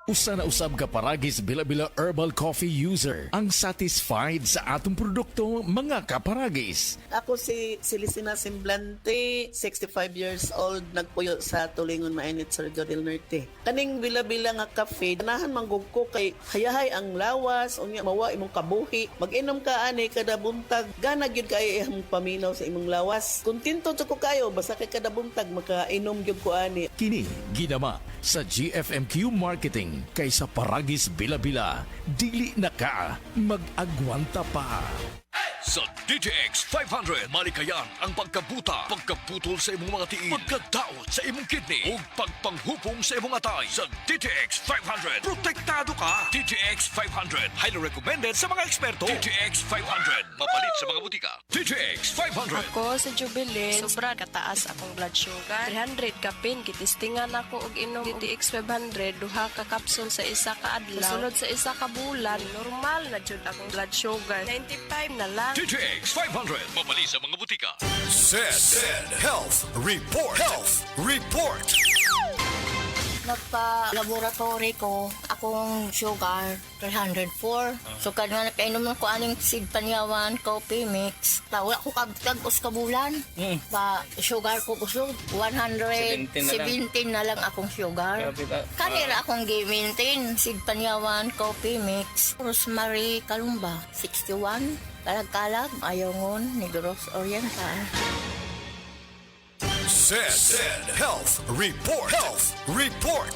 Usa na usab ka paragis bila-bila herbal coffee user ang satisfied sa atong produkto mga kaparagis. Ako si Celisina Semblante, 65 years old, nagpuyo sa Tulingon Mainit, Surigao del Norte. Kaning bila-bila nga kafe, ganahan manggug ko kay hayahay ang lawas, unya mawa imong kabuhi. Mag-inom ka ani kada buntag, gana gyud kay imong paminaw sa imong lawas. Kontento jud ko kayo basta kay kada buntag makainom gyud ko ani. Kini ginama sa GFMQ Marketing kaysa paragis bila-bila, dili na ka mag-agwanta pa. Sa DTX 500, malikayan ang pagkabuta, pagkaputol sa imong mga tiil, pagkadaot sa imong kidney, ug pagpanghupong sa imong atay. Sa DTX 500, protektado ka. DTX 500, highly recommended sa mga eksperto. DTX 500, mapalit sa mga butika. DTX 500. Ako sa Jubilee, sobra kataas akong blood sugar. 300 kapin, gitistingan ako og inom DTX 500, duha ka kapsul sa isa ka adlaw. Sunod sa isa ka bulan, normal na jud akong blood sugar. 95 na lang. DTX 500, mapalit sa mga butika. Said Health Report. Health Report. Nagpa-laboratory ko, akong sugar, 304. So, nga nakainom ko aning Sid Panyawan, coffee mix. Wala ko kabtag-os kabulan. Pa, sugar ko kusog, 117 na lang akong sugar. Kanira akong gi-maintain, Sid Panyawan, coffee mix. Rosemary Kalumba, 61. Kalag-kalag, Ayongon, Negros Oriental. Said Health Report. Health Report.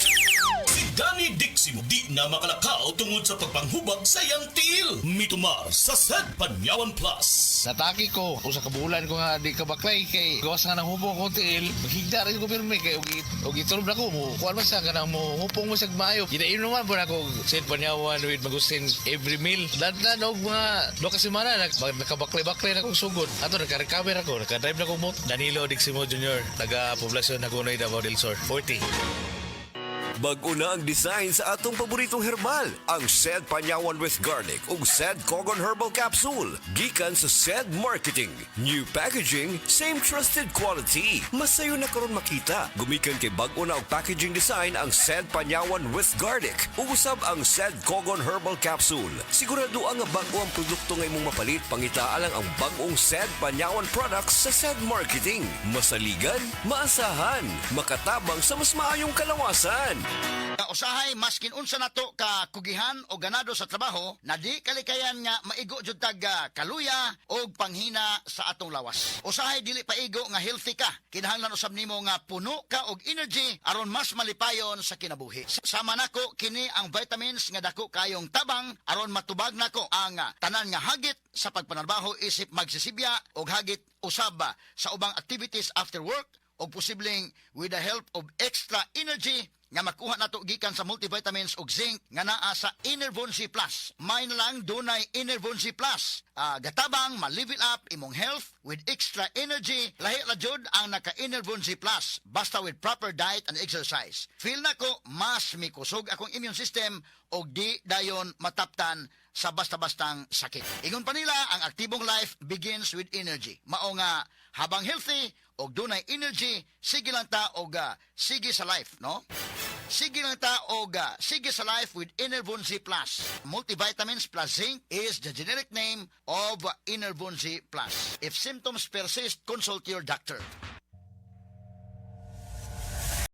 Si Danny Dixie di na makalakaw tungod sa pagpanghubag sa iyang tiil. Mitumar sa Said Panyawan Plus. Nataki ko, usa ka bulan ko nga di ka baklay kay gawas nga nang hubong ko tiil. Maghigda rin ko pirmi kay og itulog na ko mo. Kuan man sa kanang mo hupong mo sa maayo. Ginain naman po na ko Said Panyawan with Magustin every meal. Dadlan og mga do ka semana nakabaklay-baklay na kong sugod. Ato naka-recover ako, naka-drive na kong motor. Danilo Diximo Jr. Taga Poblacion Nagunoy, Davao del Sur, 40. Bag-o na ang design sa atong paboritong herbal, ang Said Panyawan with Garlic ug Said Cogon Herbal Capsule. Gikan sa Said Marketing. New packaging, same trusted quality. Masayo na karon makita. Gumikan kay bag-o na og packaging design ang Said Panyawan with Garlic ug usab ang Said Cogon Herbal Capsule. Sigurado ang bag-o ang produkto nga imong mapalit, pangitaa lang ang bag-ong Said Panyawan products sa Said Marketing. Masaligan, maasahan, makatabang sa mas maayong kalawasan. Usahay maskin unsa nato ka kugihan o ganado sa trabaho na di kalikayan nga maigo jud tag kaluya o panghina sa atong lawas. Usahay dili paigo nga healthy ka. Kinahanglan usab nimo nga puno ka og energy aron mas malipayon sa kinabuhi. Sama nako kini ang vitamins nga dako kayong tabang aron matubag nako ang tanan nga hagit sa pagpanarbaho isip magsisibya og hagit usab sa ubang activities after work o posibleng with the help of extra energy nga makuha nato gikan sa multivitamins ug zinc nga naa sa Enervon C+. May na lang dunay Enervon C+. Gatabang ma-level up imong health with extra energy. Lahi ra jud ang naka-Enervon C+. Basta with proper diet and exercise. Feel nako mas mikusog akong immune system og di dayon mataptan sa basta-bastang sakit. Ingon pa nila ang aktibong life begins with energy. Mao nga habang healthy og dunay energy, sige lang ta og sige sa life, no? Sige lang ta og sige sa life with Enervon Z+. Multivitamins plus zinc is the generic name of Enervon Z+. If symptoms persist, consult your doctor.